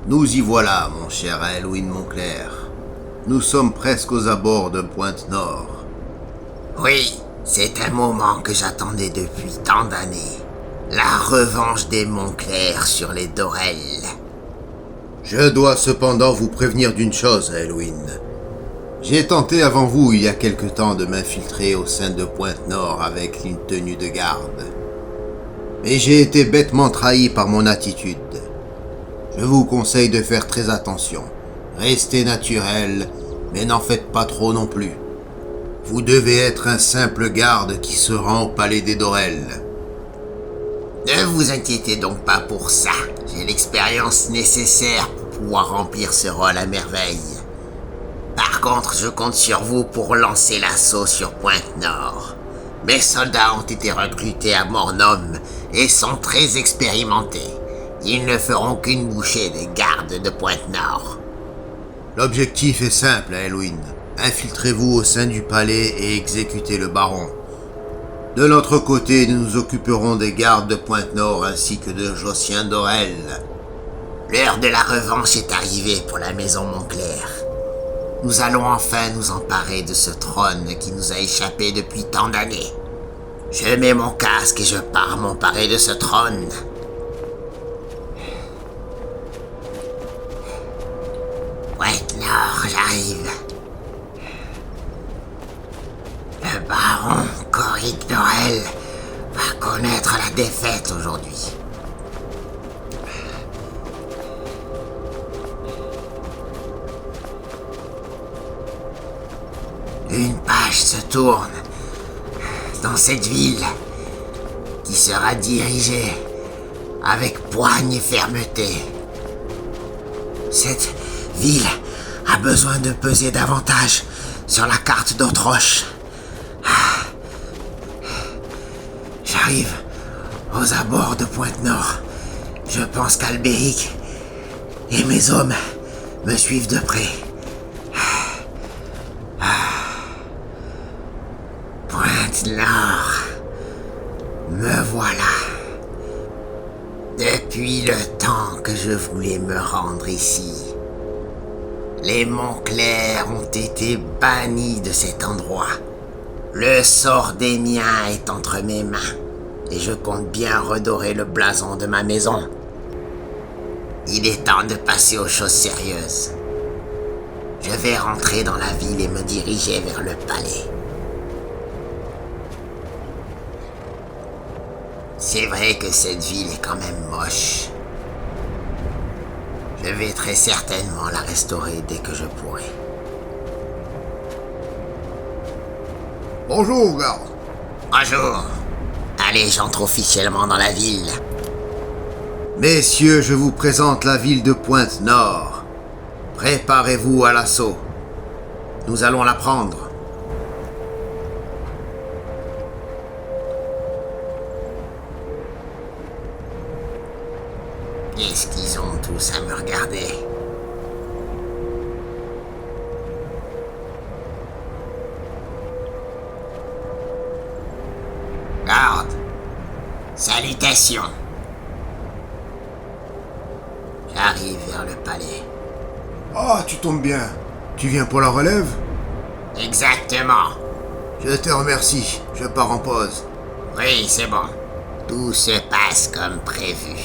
Nous y voilà, mon cher Aelwyn Montclair. Nous sommes presque aux abords de Pointe-Nord. Oui, c'est un moment que j'attendais depuis tant d'années. La revanche des Montclair sur les Dorel. Je dois cependant vous prévenir d'une chose, Aelwyn. J'ai tenté avant vous il y a quelque temps de m'infiltrer au sein de Pointe-Nord avec une tenue de garde. Mais j'ai été bêtement trahi par mon attitude. Je vous conseille de faire très attention. Restez naturel, mais n'en faites pas trop non plus. Vous devez être un simple garde qui se rend au palais des Dorel. Ne vous inquiétez donc pas pour ça. J'ai l'expérience nécessaire pour pouvoir remplir ce rôle à merveille. Par contre, je compte sur vous pour lancer l'assaut sur Pointe-Nord. Mes soldats ont été recrutés à Mornum et sont très expérimentés. Ils ne feront qu'une bouchée des gardes de Pointe-Nord. L'objectif est simple, Aelwyn. Infiltrez-vous au sein du palais et exécutez le baron. De notre côté, nous nous occuperons des gardes de Pointe-Nord ainsi que de Josien Dorel. L'heure de la revanche est arrivée pour la maison Montclair. Nous allons enfin nous emparer de ce trône qui nous a échappé depuis tant d'années. Je mets mon casque et je pars m'emparer de ce trône. Pointe-Nord, j'arrive. Le baron Corric Dorel va connaître la défaite aujourd'hui. Une page se tourne dans cette ville qui sera dirigée avec poigne et fermeté. Cette ville a besoin de peser davantage sur la carte d'Autroche. J'arrive aux abords de Pointe-Nord. Je pense qu'Albéric et mes hommes me suivent de près. Pointe-Nord, me voilà. Depuis le temps que je voulais me rendre ici, les Montclair ont été bannis de cet endroit. Le sort des miens est entre mes mains, et je compte bien redorer le blason de ma maison. Il est temps de passer aux choses sérieuses. Je vais rentrer dans la ville et me diriger vers le palais. C'est vrai que cette ville est quand même moche. Je vais très certainement la restaurer dès que je pourrai. Bonjour, garde. Bonjour. Allez, j'entre officiellement dans la ville. Messieurs, je vous présente la ville de Pointe-Nord. Préparez-vous à l'assaut. Nous allons la prendre. Qu'est-ce qu'ils ont tous à me regarder? Garde! Salutations! J'arrive vers le palais. Ah, tu tombes bien. Tu viens pour la relève? Exactement. Je te remercie. Je pars en pause. Oui, c'est bon. Tout se passe comme prévu.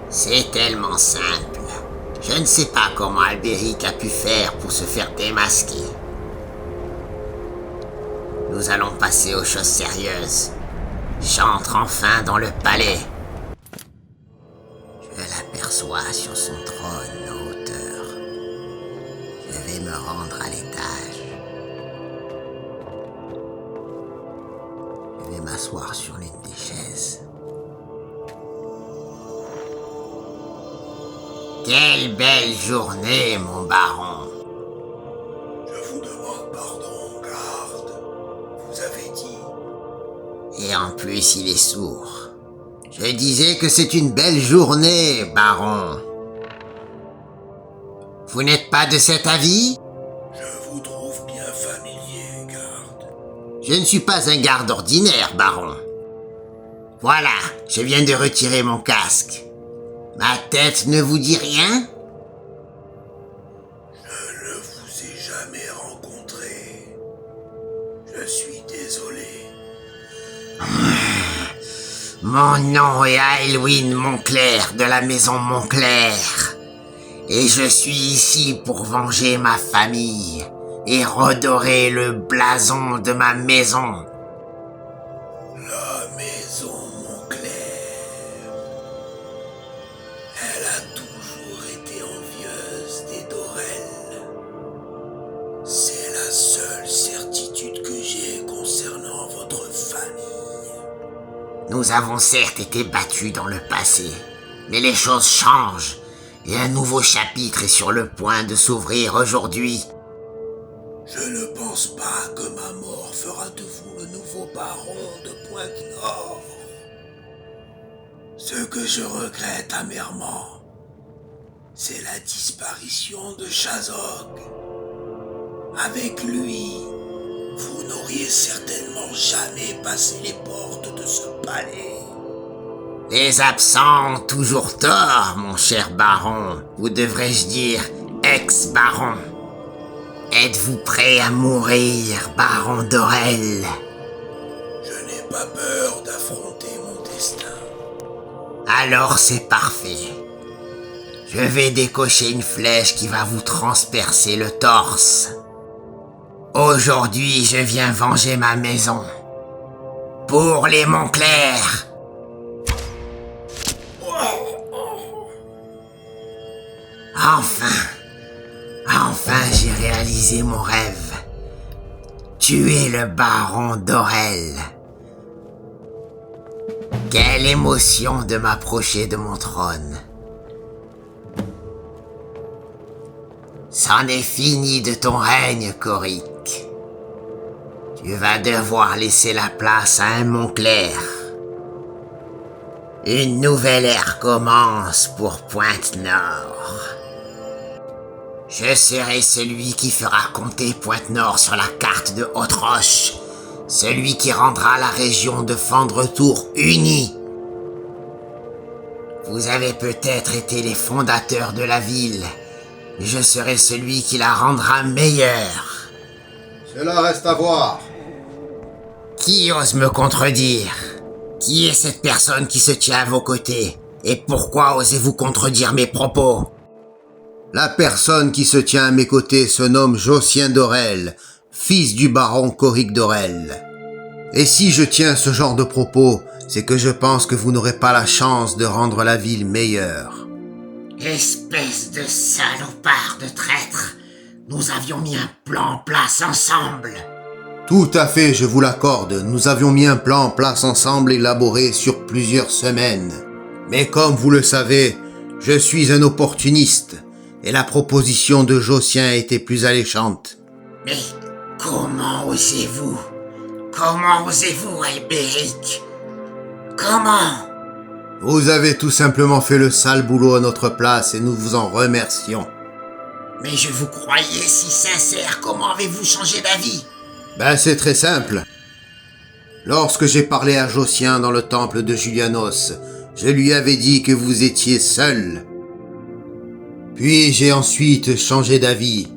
C'est tellement simple. Je ne sais pas comment Albéric a pu faire pour se faire démasquer. Nous allons passer aux choses sérieuses. J'entre enfin dans le palais. Je l'aperçois sur son trône en hauteur. Je vais me rendre à l'étage. Je vais m'asseoir sur l'une des chaises. Quelle belle journée, mon baron. Je vous demande pardon, garde. Vous avez dit... Et en plus, il est sourd. Je disais que c'est une belle journée, baron. Vous n'êtes pas de cet avis? Je vous trouve bien familier, garde. Je ne suis pas un garde ordinaire, baron. Voilà, je viens de retirer mon casque. Ma tête ne vous dit rien? Mon nom est Aelwyn Montclair de la maison Montclair. Et je suis ici pour venger ma famille et redorer le blason de ma maison. La maison Montclair. Elle a toujours été envieuse des Dorel. C'est la seule certitude que j'ai concernant votre famille. Nous avons certes été battus dans le passé, mais les choses changent et un nouveau chapitre est sur le point de s'ouvrir aujourd'hui. Je ne pense pas que ma mort fera de vous le nouveau baron de Pointe-Nord. Ce que je regrette amèrement, c'est la disparition de Shazog. Avec lui, vous n'auriez certainement jamais passé les portes de ce palais. Les absents ont toujours tort, mon cher baron, ou devrais-je dire ex-baron. Êtes-vous prêt à mourir, baron Dorel? Je n'ai pas peur d'affronter mon destin. Alors c'est parfait. Je vais décocher une flèche qui va vous transpercer le torse. Aujourd'hui, je viens venger ma maison. Pour les Montclair. Enfin j'ai réalisé mon rêve. Tuer le baron Dorel. Quelle émotion de m'approcher de mon trône. C'en est fini de ton règne, Coric. Tu vas devoir laisser la place à un Montclair. Une nouvelle ère commence pour Pointe-Nord. Je serai celui qui fera compter Pointe-Nord sur la carte de Haute-Roche. Celui qui rendra la région de Fandretour unie. Vous avez peut-être été les fondateurs de la ville, mais je serai celui qui la rendra meilleure. Cela reste à voir. Qui ose me contredire? Qui est cette personne qui se tient à vos côtés? Et pourquoi osez-vous contredire mes propos? La personne qui se tient à mes côtés se nomme Josien Dorel, fils du baron Coric Dorel. Et si je tiens ce genre de propos, c'est que je pense que vous n'aurez pas la chance de rendre la ville meilleure. Espèce de salopard de traître! Nous avions mis un plan en place ensemble! Tout à fait, je vous l'accorde. Nous avions mis un plan en place ensemble élaboré sur plusieurs semaines. Mais comme vous le savez, je suis un opportuniste, et la proposition de Josien était plus alléchante. Mais comment osez-vous? Comment osez-vous, Albéric? Comment? Vous avez tout simplement fait le sale boulot à notre place et nous vous en remercions. Mais je vous croyais si sincère, comment avez-vous changé d'avis? Ben c'est très simple. Lorsque j'ai parlé à Josien dans le temple de Julianos, je lui avais dit que vous étiez seul. Puis j'ai ensuite changé d'avis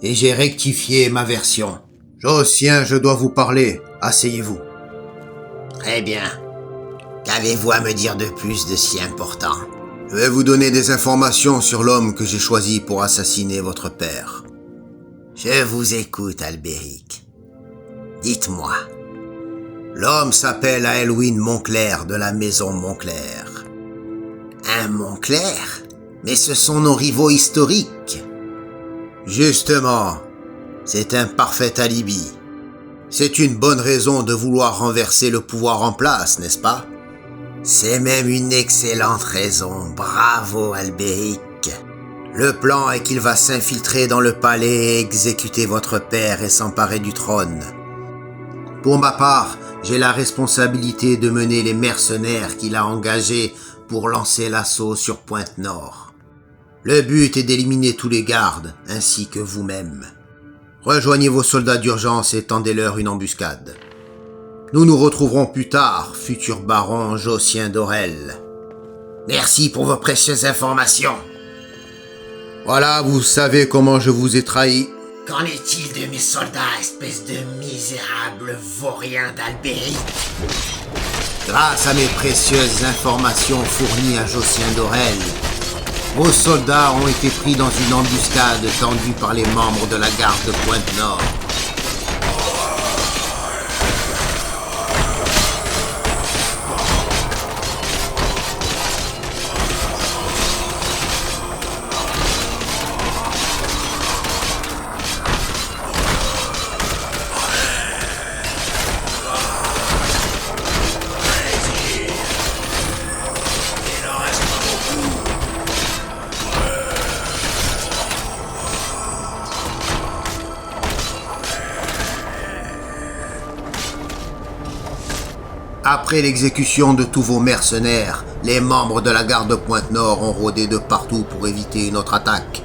et j'ai rectifié ma version. Josien, je dois vous parler. Asseyez-vous. Très bien. Qu'avez-vous à me dire de plus de si important? Je vais vous donner des informations sur l'homme que j'ai choisi pour assassiner votre père. Je vous écoute, Albéric. Dites-moi. L'homme s'appelle Aelwyn Montclair de la maison Montclair. Un Montclair? Mais ce sont nos rivaux historiques. Justement, c'est un parfait alibi. C'est une bonne raison de vouloir renverser le pouvoir en place, n'est-ce pas? C'est même une excellente raison. Bravo, Albéric. Le plan est qu'il va s'infiltrer dans le palais et exécuter votre père et s'emparer du trône. Pour ma part, j'ai la responsabilité de mener les mercenaires qu'il a engagés pour lancer l'assaut sur Pointe-Nord. Le but est d'éliminer tous les gardes, ainsi que vous-même. Rejoignez vos soldats d'urgence et tendez-leur une embuscade. Nous nous retrouverons plus tard, futur baron Josien Dorel. Merci pour vos précieuses informations. Voilà, vous savez comment je vous ai trahi. Qu'en est-il de mes soldats, espèce de misérable vaurien d'Albéric? Grâce à mes précieuses informations fournies à Josien d'Orel, vos soldats ont été pris dans une embuscade tendue par les membres de la garde de Pointe-Nord. Après l'exécution de tous vos mercenaires, les membres de la garde de Pointe-Nord ont rôdé de partout pour éviter une autre attaque.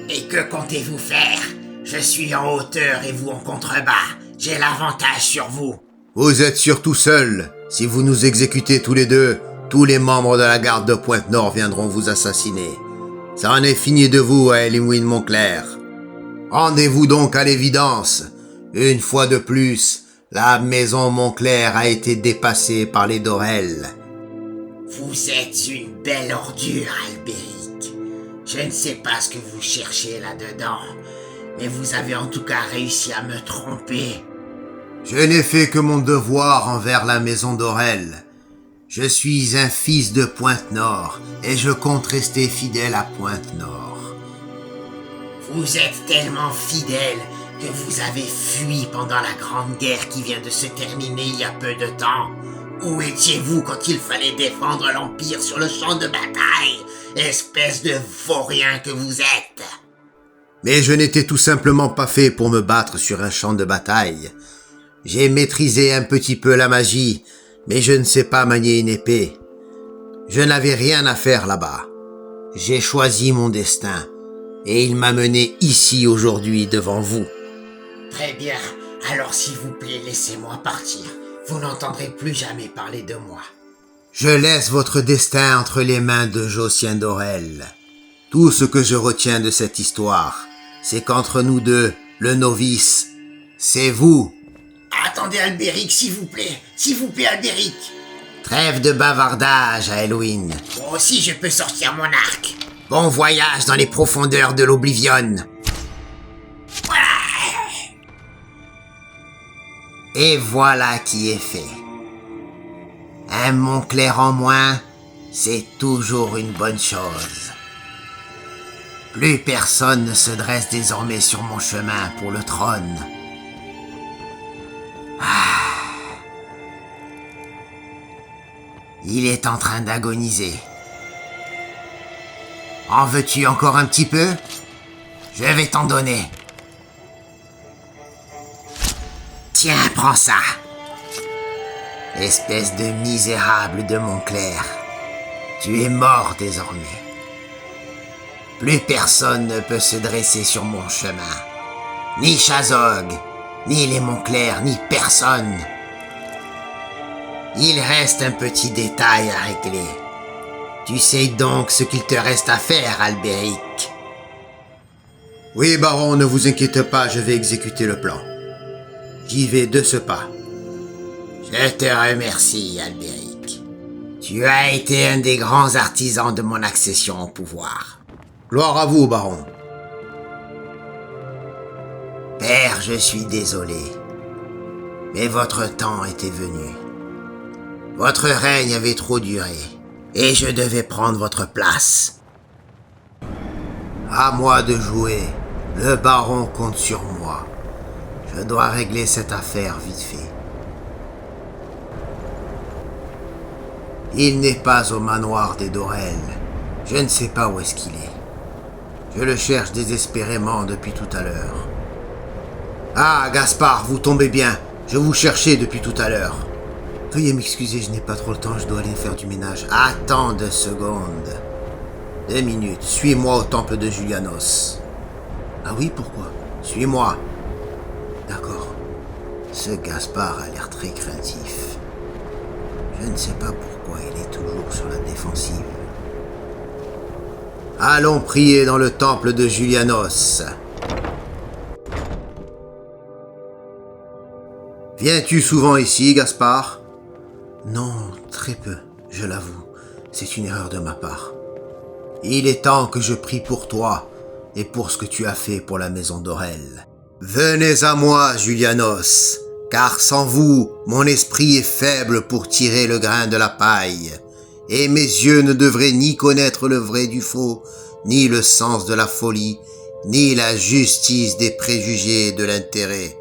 Et que comptez-vous faire? Je suis en hauteur et vous en contrebas. J'ai l'avantage sur vous. Vous êtes surtout seul. Si vous nous exécutez tous les deux, tous les membres de la garde de Pointe-Nord viendront vous assassiner. Ça en est fini de vous, Elwyn Montclair. Rendez-vous donc à l'évidence. Une fois de plus, la maison Montclair a été dépassée par les Dorel. Vous êtes une belle ordure, Albéric. Je ne sais pas ce que vous cherchez là-dedans, mais vous avez en tout cas réussi à me tromper. Je n'ai fait que mon devoir envers la maison d'Orel. Je suis un fils de Pointe-Nord et je compte rester fidèle à Pointe-Nord. Vous êtes tellement fidèle que vous avez fui pendant la grande guerre qui vient de se terminer il y a peu de temps. Où étiez-vous quand il fallait défendre l'Empire sur le champ de bataille, espèce de vaurien que vous êtes? Mais je n'étais tout simplement pas fait pour me battre sur un champ de bataille. J'ai maîtrisé un petit peu la magie, mais je ne sais pas manier une épée. Je n'avais rien à faire là-bas. J'ai choisi mon destin, et il m'a mené ici aujourd'hui devant vous. Très bien, alors s'il vous plaît, laissez-moi partir. Vous n'entendrez plus jamais parler de moi. Je laisse votre destin entre les mains de Josien d'Orel. Tout ce que je retiens de cette histoire, c'est qu'entre nous deux, le novice, c'est vous. Attendez, Albéric, s'il vous plaît, Albéric. Trêve de bavardage, Elwyn. Moi aussi, je peux sortir mon arc. Bon voyage dans les profondeurs de l'Oblivion. Et voilà qui est fait. Un Montclair en moins, c'est toujours une bonne chose. Plus personne ne se dresse désormais sur mon chemin pour le trône. Il est en train d'agoniser. En veux-tu encore un petit peu? Je vais t'en donner. Tiens, prends ça. Espèce de misérable de Montclair. Tu es mort désormais. Plus personne ne peut se dresser sur mon chemin. Ni Chazog, ni les Montclair, ni personne. Il reste un petit détail à régler. Tu sais donc ce qu'il te reste à faire, Albéric. Oui, baron, ne vous inquiétez pas, je vais exécuter le plan. J'y vais de ce pas. Je te remercie, Albéric. Tu as été un des grands artisans de mon accession au pouvoir. Gloire à vous, baron. Père, je suis désolé. Mais votre temps était venu. Votre règne avait trop duré. Et je devais prendre votre place. À moi de jouer. Le baron compte sur moi. Je dois régler cette affaire vite fait. Il n'est pas au manoir des Dorel. Je ne sais pas où est-ce qu'il est. Je le cherche désespérément depuis tout à l'heure. Ah, Gaspard, vous tombez bien. Je vous cherchais depuis tout à l'heure. Veuillez m'excuser, je n'ai pas trop le temps, je dois aller faire du ménage. Attends 2 secondes. 2 minutes, suis-moi au temple de Julianos. Ah oui, pourquoi? Suis-moi. D'accord. Ce Gaspard a l'air très craintif. Je ne sais pas pourquoi il est toujours sur la défensive. Allons prier dans le temple de Julianos. Viens-tu souvent ici, Gaspard? Non, très peu, je l'avoue. C'est une erreur de ma part. Il est temps que je prie pour toi et pour ce que tu as fait pour la maison d'Aurel. Venez à moi, Julianos, car sans vous, mon esprit est faible pour tirer le grain de la paille, et mes yeux ne devraient ni connaître le vrai du faux, ni le sens de la folie, ni la justice des préjugés et de l'intérêt.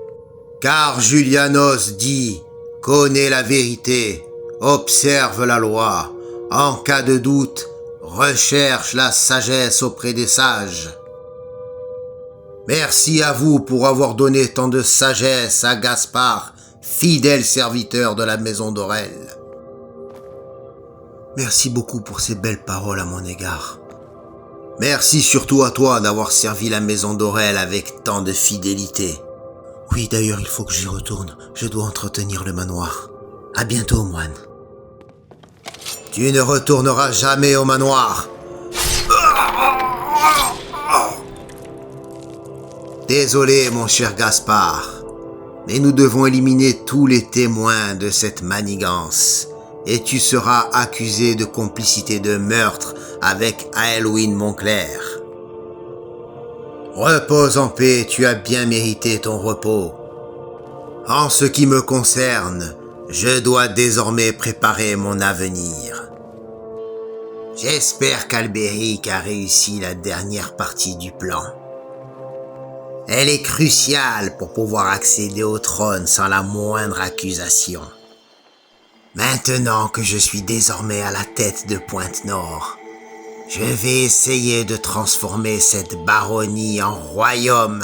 Car Julianos dit, connais la vérité, observe la loi, en cas de doute, recherche la sagesse auprès des sages. Merci à vous pour avoir donné tant de sagesse à Gaspard, fidèle serviteur de la maison d'Aurel. Merci beaucoup pour ces belles paroles à mon égard. Merci surtout à toi d'avoir servi la maison d'Aurel avec tant de fidélité. Oui, d'ailleurs, il faut que j'y retourne. Je dois entretenir le manoir. À bientôt, moine. Tu ne retourneras jamais au manoir. Désolé, mon cher Gaspard, mais nous devons éliminer tous les témoins de cette manigance, et tu seras accusé de complicité de meurtre avec Aelwyn Montclair. Repose en paix, tu as bien mérité ton repos. En ce qui me concerne, je dois désormais préparer mon avenir. J'espère qu'Albéric a réussi la dernière partie du plan. Elle est cruciale pour pouvoir accéder au trône sans la moindre accusation. Maintenant que je suis désormais à la tête de Pointe-Nord, je vais essayer de transformer cette baronnie en royaume.